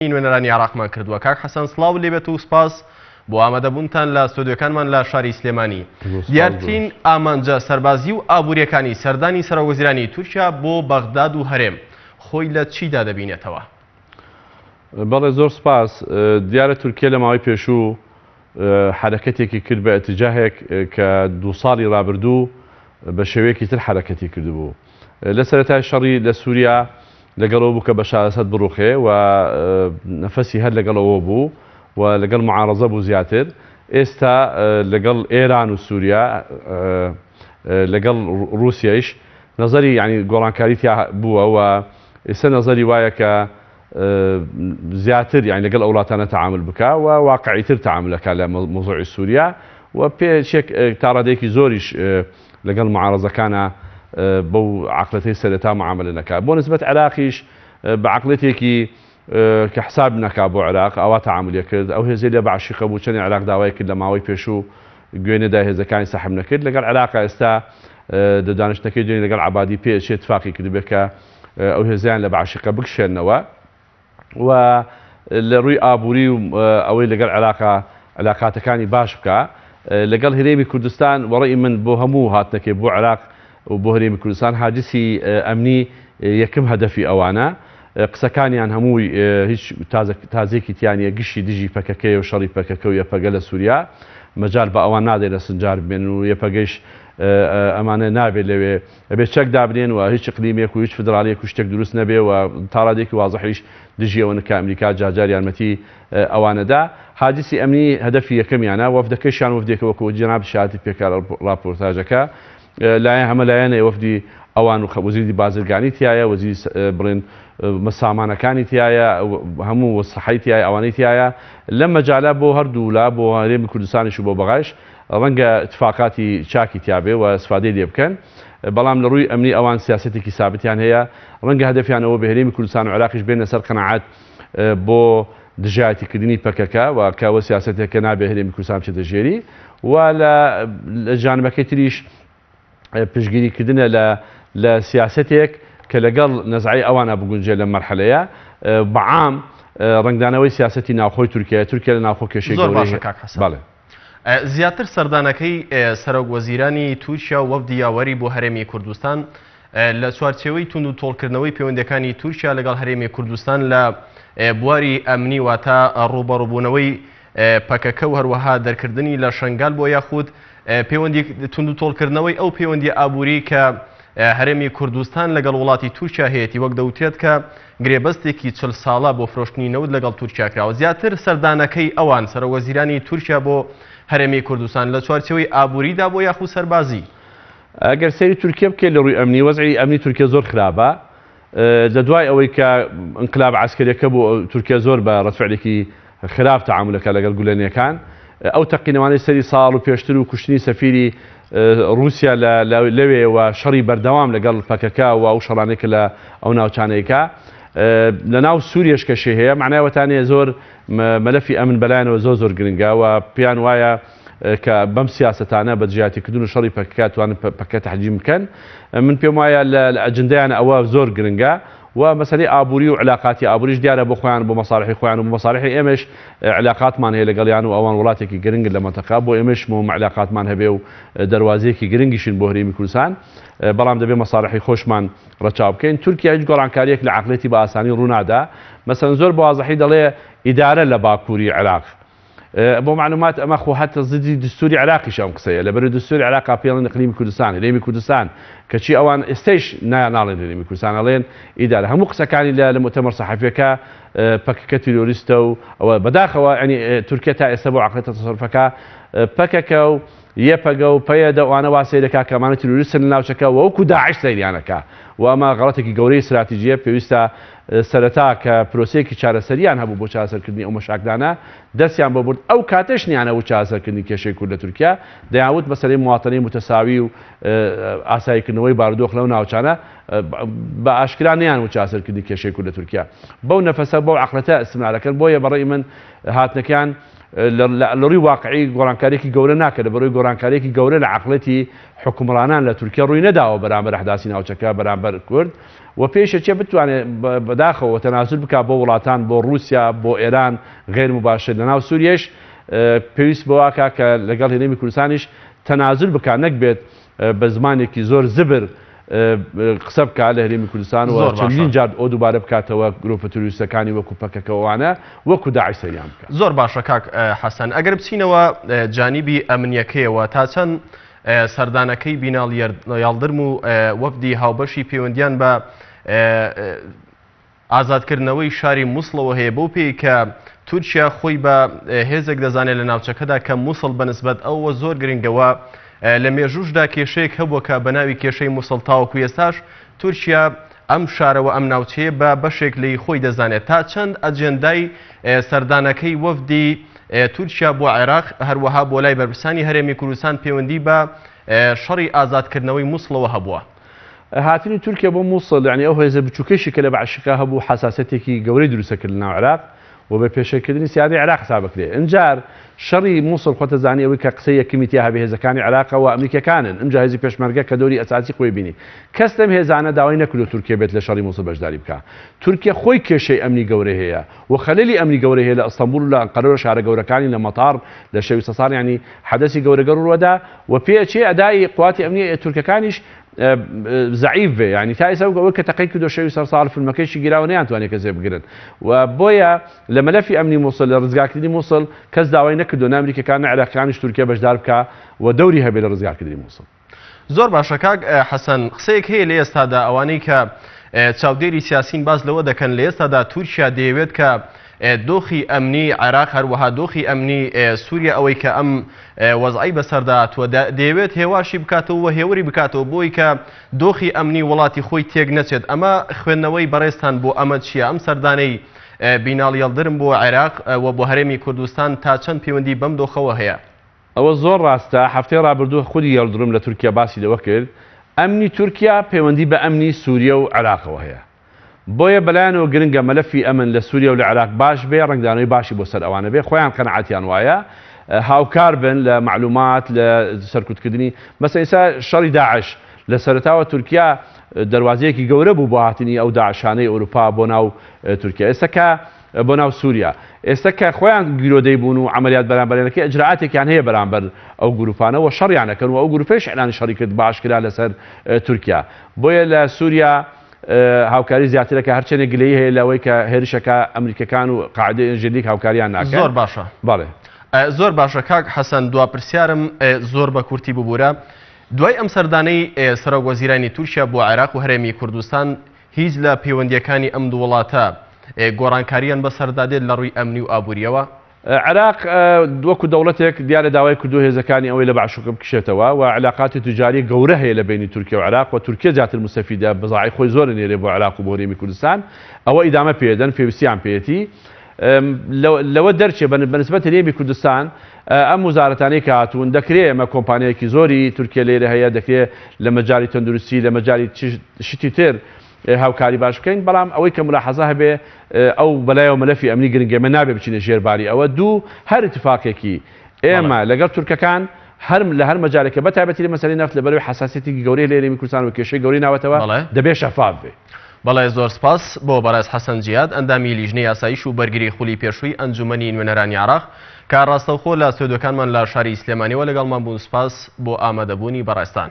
نوێنەرانی عراقمان کردووە. کاک حەسەن سڵاو لێبێت و سپاس بۆ ئامادەبوونتان لە ستۆدیۆکانمان لە شاری سلێمانی. دیارترین ئامانجە سەربازی و ئابوووریەکانی سەردانی سەرۆکوەزیرانی تورکیا بۆ بەغداد و هەرێم خۆی لە چیدا دەبینێتەوە؟ بەڵێ زۆر سپاس. دیارە تورکیا لە ماوەی پێشوو حرەکەتێکی کرد بە ئەتیجاهێک کە 2 ساڵی ڕابردوو بە شێوەیەکی تر حرەکەتی کردبوو. لە سەرەتای شەڕی لە سووریا لەگەڵەوە بوو کە بەشار ئەسەد بڕوخێ و نەفەسی هەر لەگەڵەوە بوو و لەگەڵ معارەزە بوو زیاتر. ئێستا لەگەڵ ئێران و سووریا لەگەڵ رووسیایش نەزەری ینی گۆڕانکاری تیا بووە و ئێستا نەزەری وایە کە زیاتر یان لەگەڵ وڵاتانە تەعامل بکە و واقعیتر تەعاملەکە لە مۆزوعی سووریا و پێچێک تا ڕادەیەکی زۆریش لەگەڵ معارەزەکانە بەو عقلەتەی سەرەتا معاملە نەکات. بۆ نسبەت عێراقیش بە عقلەتێکی کە حساب نەکا بۆ عێراق ئەوا تەعاملێ کرد. ئەو هێزەی لە بەعشیقە بوو چەندی عێراق داوای کرد لە ماوەی پێشوو گوێنەدا هێزەکانی سەحب نەکرد. لەگەڵ عێراقا ئێستا دانیشتەکەی دوێنێ لەگەڵ عەبادی پێچێ اتفاقی کردبێ کە ئەو هێزیان لە بەعشیقە بکشێنەوە و لە ڕووی ئابووری و ئەوەی لەگەڵ عێراقا علاقاتەکانی باش بکە. لەگەڵ هەرێمی کوردستان وەڕێی من بۆ هەموو هاتنەکەی بۆ عێراق و بۆ هەرێمی کوردستان حاجسی ئەمنی یەکەم هەدەفی ئەوانە. قسەکانیان هەمووی هیچ تازێکی تیانە گشتی دژی پەکەکەی و شەڕی پەکەکە و یەپەگە لە سووریا مەجال بە ئەوان نادێت لە سنجار بێن و یەپەگەیش ئەمانە نابێت لەوێ ئەبێت چەک دابنێن و هیچ اقلیمێک و هیچ فدرالیەک و شتێک دروست نەبێ و تا ڕادێکی وازەحیش دژیەوەن کە ئەمریکا جاجار یارمەتی ئەوانەدا. حاجسی ئەمنی هەدەفی یەکەمیانە وەفدەکەیشیان وەفدێکەوە کە جەناب شایەتی پێکار راپۆرتاژەکە لایەن هەمە لایەنە وەفدی ئەوان و وەزیری بازرگانی تایە وەزیری بڵێن مەسامانەکانی تایە هەموو وەسەحەی تایە ئەوانەی تایە لەم مەجالە بۆ هەردوو لا بۆ هەرێمی کوردستانیش و بۆ بەغاش ڕەنگە اتفاقاتی چاکی تیابێ و استفادەی لێ بکەن. بەڵام لە ڕووی ئەمنی ئەوان سیاسەتێکی سابتیان هەیە ڕەنگە هەدەفیانەوە بە هەرێمی کوردستان و عێراقیش بێنە سەر قەناعەت بۆ دژایەتیکردنی پەکەکە و کەوە سیاسەتێکە نابێ هەرێمی کوردستان بچێتە ژێری و لە جانبەکەی تریش پشتگیریکردنە لە سیاسەتێک کە لەگەڵ نەزعی ئەوانە بگونجێ لە مەرحەلەیە بەعام ڕنگدانەوەی سیاسەتی ناوخۆی تورکیا لە ناوخۆ کێشەی گەورەی. زیاتر سەردانەکەی سەرۆکوەزیرانی تورکیا و وەفدی یاوەری بۆ هەرێمی کوردستان لە چوارچێوەی تونند و تۆڵکردنەوەی پەیوەندیەکانی تورکیا لەگەڵ هەرێمی کوردستان لە بواری ئەمنی واتە ڕوبەڕووبوونەوەی پەکەکە و هەروەها دەرکردنی لە شنگال بۆ یاخود پەیوەندی تونند و تۆڵکردنەوەی ئەو پەیوەندی ئابووری کە هەرێمی کوردستان لەگەڵ وڵاتی تورکیا هەیەی وەک دەوترێت کە گرێبەستێکی 40 ساڵە بۆ فرۆشتنی نەوت لەگەڵ تورکیا کراوە. زیاتر سەردانەکەی ئەوان سەرۆکوەزیرانی تورکیا بۆ هەرێمی کوردستان لە چوارچێوەی ئابووریدا بۆ یاخود سەربازی. ئەگەر سەیری تورکیا بکەیت لە ڕووی ئەمنی وەزعی ئەمنی تورکیا زۆر خراپە. لە دوای ئەوەی کە انقلاب عسکەریەکە بۆ تورکیا زۆر بە ڕەتفعلێکی خراپ تەعاملەکە لەگەڵ گولێنیەکان ئەو تەقینەوانەی سەری ساڵ و پێشتر و کوشتنی سەفیری رووسیا لەوێ و شەڕی بەردەوام لەگەڵ پەکەکە و ئەو شەڕانێکە لە ئەو ناوچانەیەکە لە ناو سووریەش کەشێ هەیە معناوەتانەیە زۆر مەلەفی ئەمن بەلایەنەوە زۆر گرنگە و پێیان وایە کە بەم سیاسەتانە بە دژایەتیکردن و شەڕی پەکەکە توانن پەکە تەحجیم بکەن. من پێم وایە لە ئەجندەیان ئەوە زۆر گرنگە و مەسەلەی ئابووری و علاقاتی ئابووریش دیارە بۆ خۆیان بۆ مەساڵحی خۆیان و بۆ مەساڵحی ئێمەش علاقاتمان هەیە لەگەڵیان و ئەوان وڵاتێکی گرنگ لە مەنتەقا بۆ ئێمەش علاقاتمان هەبێ و دەواازەیەکی گرنگیشن بۆ هەرێمی کوردستان بەڵام دەبێ مەساڵحی خۆشمان ڕەچاو بکەین. تورکیا هیچ گۆڕانکاریەک لە عقلێتی بە ئاسانی ڕوونادا. مەسەن زۆر بە وازەحی دەڵێ ئیدارە لە باکووری عێراق بۆ معلومات ئەمە خۆ هەتە زدی دستوری عێراقیش ئەم قسەیە لەبەر دستوری عێراق پێڵێن ئیقلیمی کوردستان هەرێمی کوردستان کەچی ئەوان ئێستەیش ناڵێن هەرێمی کوردستان ئەڵێن ئیدارە. هەموو قسەکانی لە مؤتەمەر سەحەفیەکە پەکەکە تیرۆریستە و ئەوە بەداخەوە ینی تورکیا تا ئێستا بۆ عقلێتە تەسەڕفەکە پەکەکە و یەپەگە و پەیەدە ئەوانە وا سەیرەکە کە ئەمانە تیرۆریستن لە ناوچەکە وەکو داعش سەیریانەکە و ئەمە غەڵەتێکی گەورەی استراتیژیە پێویستە سەرەتا کە پرۆسەیەکی چارەسەریان هەبوو بۆ چارەسەرکردنی ئەو مەشاکدانە دەستیان بۆ برد. ئەو کاتەش نیانە بۆ چارەسەرکردنی کێشەی کورد لە تورکیا دەیانوت مەسەلەی مواطنەی متەساوی و ئاساییکردنەوەی بارودۆخ لەو ناوچانە بە ئاشکرا نیان بۆ چارەسەرکردنی کێشەی کورد لە تورکیا. بەو نەفەسە بەو عقلەتە استعمالەکەن بۆیە بەڕێی من هاتنەکان لە ڕووی واقعی گۆڕانکاریێکی گەورە ناکرد بە ڕووی گۆڕانکاریێکی گەورە لە عقلەتی حکومڕانان لە تورکیا ڕووی نەداوە بەرامبەر ئەحداسی ناوچەکە بەرامبەر کورد و پێشە چێ بتوانێت بە بەداخەوە تەنازل بک بۆ وڵاتان بۆ رووسیا بۆ ئێران غێر مباشر لەناو سووریش پێویست بەواکە کە لەگەڵ هێرێمی کوردستانیش تەنازل بک نەک بێت بە زمانێکی زۆر زبر قسە بکات لە هەرێمی کوردستان و چەندین جار ئەو دووبارە بکاتەوە گرۆپە تروریستەکانی وەکو پەکەکەوانە وەکو داعش سەریان بکات. زۆر باشە کاک حەسەن، ئەگەر بچینەوە جانیبی ئەمنیەکەیەوە تا چەند سەردانەکەی بیناڵ یاڵدرم و وەفدی هاوبەشی پەیوەندیان بە ئازادکردنەوەی شاری مووسڵەوە هەیە بۆ پێی کە تورکیا خۆی بە هێزێک دەزانێت لە ناوچەکەدا کە مووسڵ بەنسبەت ئەوە زۆر گرنگەوە لە مێژوشدا کێشەیەک هەبووە کە بە ناوی کێشەی مووسڵ تاوەکو ئێستاش تورکیا ئەم شارەوە ئەم ناوچەیە بە بەشێک لی خۆی دەزانێت. تا چەند ئەجێندای سەردانەکەی وەفدی تورکیا بۆ عێراق هەروەها بۆ لای بەرپرسانی هەرێمی کوردستان پەیوەندی بە شەڕی ئازادکردنەوەی مووسڵەوە هەبووە؟ هاتنی تورکیا بۆ مووسڵ یعنی ئەو هێزە بچووکەشی کە لە بەعشقا هەبوو حساسەتێکی گەورەی دروستەکرد لە ناو عێراق و بە پێشەکردنی سیادی عێراق حساب بکرێت. ئەنجار شەڕی مووسڵ خۆتە زانی ئەوەی کە قسەی یەکەمی تیا هەبێ هێزەکانی عێراقەوە ئەمریکەکانن. ئەمجا هێزی پێشمەرگە کە دەوری ئەساسی خۆی بینی کەس لەم هێزانە داوای نەکردو تورکیا بێت لە شەڕی مووسڵ بەشداری بکات. تورکیا خۆی کێشەی ئەمنی گەورە هەیە و خەلەلی ئەمنی گەورە هەیە لە ئەستەمبول و لە ئەنقەرە و شارە گەورەکانی لە مەتار لە شەوی سەسار ینی حەدەسی گەورەگە ڕووەدا و پێچێ ئەدای قواتی ئەمنی تورکەکانیش زعیف بێ ینی تا ئێستا ئەوە کە تەقەی کردو شەوی سەر ساڵ فیلمەکەیشی گیراوە نەیانتوانێت کەسێ بگرن و بۆیە لە مەلەفی ئەمنی مووسڵ لە ڕزگارکردنی مووسڵ کەس داوای نەکردو ئەمریکەکان عێراقیانیش تورکیا بەشدار بکە و دەوری هەبێ لە ڕزگارکردنی مووسڵ. زۆر باشە کاک حەسەن، قسەیەک هەیە لە ئێستادا ئەوانەی کە چاودێری سیاسین باز لەوە دەکەن لە ئێستادا تورکیا دەیەوێت کە دۆخی ئەمنی عێراق هەروەها دۆخی ئەمنی سووریا ئەوەی کە ئەم وەزعی بەسەرداتوە دەیەوێت هێواشی بکاتەوە هێوری بکاتەوە بۆی کە دۆخی ئەمنی وڵاتی خۆی تێک نەچێت. ئەمە خوێندنەوەی بەڕێستان بۆ ئەمە چییە؟ ئەم سەردانەی بیناڵ یەڵدرم بۆ عێراق و بۆ هەرێمی کوردستان تا چەند پەیوەندی بەم دۆخەوە هەیە؟ ئەوە زۆر ڕاستە. هەفتەی ڕابردووە خودی یەڵدرم لە تورکیا باسی لەوە کرد ئەمنی تورکیا پەیوەندی بە ئەمنی سووریا و عێراقەوە هەیە. بۆیە بەلایەنەوە گرنگە مەلەفی ئەمن لە سووریا و لە عێراق باش بێ، ڕنگدانەوەی باشی بۆ سەر ئەوانە بێ، خۆیان قەنەعەتیان وایە، هاوکار بن لە معلومات لە سەرکوتکردنی. مەسەڵەن ئێستا شەڕی داعش لە سەرەتاوە تورکیا دەواازەیەکی گەورە بوو بۆ هاتنی ئەو داعشانەی ئەوروپا بۆ ناو تورکیا، ئێستا کە بۆ ناو سووریا، ئێستا کە خۆیان گیرۆدەی بوون و عملیات بەرامبەرێنەکەی ئەجرعاتێکیان هەیە بەرامبەر ئەو گروپانەوە شەڕیانەکەن و ئەو گروپەیش ئێعلانی شەڕی کرد باشکرا لەسەر تورکیا. بۆیە لە سووریا هاوکاری زیاترەکە هەرچەنێک گلەی هەیە لەوەی کە هێرشەکە ئەمریکەکان و قاعدەی ئەنژلیک هاوکاریان ناکەن. زۆر باشە. بەڵێ زۆر باشە کاک حەسەن، دوا پرسیارم زۆر بە کورتی ببوورە. دوای ئەم سەردانەی سەرۆک وەزیرانی تورکیا بۆ عێراق و هەرێمی کوردستان هیچ لە پەیوەندیەکانی ئەم دوو وڵاتە گۆڕانکاریان بەسەردادێت لە ڕووی ئەمنی و ئابووریەوە؟ عێراق وەکو دەوڵەتێک دیارە داوای کردو هێزەکانی ئەوەی لە بەعشوقە بکشێتەوە و علاقاتی تجاری گەورە هەیە لە بینی تورکیا و عێراق و تورکیا زیاتر مستەفیدە بەزاعی خۆی زۆر نێرێ بۆ عێراق و بۆ هەرێمی کوردستان. ئەوە ئیدامە پێدەن پێویستیان پێێتی لەوە دەرچێ بەنسبەت هەرێمی کوردستان ئەم وزارەتانەی کە هاتوون دەکرێت ئەمە کۆمپانیایەکی زۆری تورکیا لێرە هەیە، دەکرێت لە مەجای تەندروستی لە مەجای شتی تر هاوکاری باش بکەین، بەڵام ئەوەی کە ملاحەزە هەبێ ئەو بەلایەوە مەلەفی ئەمنی گرنگێمە نابێ بچینە ژێرباری ئەوە دوو هەر اتفاقێکی ئێمە لەگەڵ تورکەکان لە هەر مەجالێکە بەتایبەتی لە مەسەلەی نەفت لەبەرەوەی حساسیەتی گەورەی لە هەرێمی کوردستان و کێشەی گەورەی ناوەتەوە دەبێ شەفاف بێ. بەڵێ زۆر سپاس بۆ بەڕێز حەسەن جیاد، ئەندامی لیژنەی یاساییش و بەرگری خولی پێشووی ئەنجومەنی نوێنەرانی عێراق کە ڕاستەوخۆ لە ستۆدیۆکانمان لە شاری سلێمانیەوە لەگەڵمان بوون. سپاس بۆ ئامادەبوونی بەڕێستان.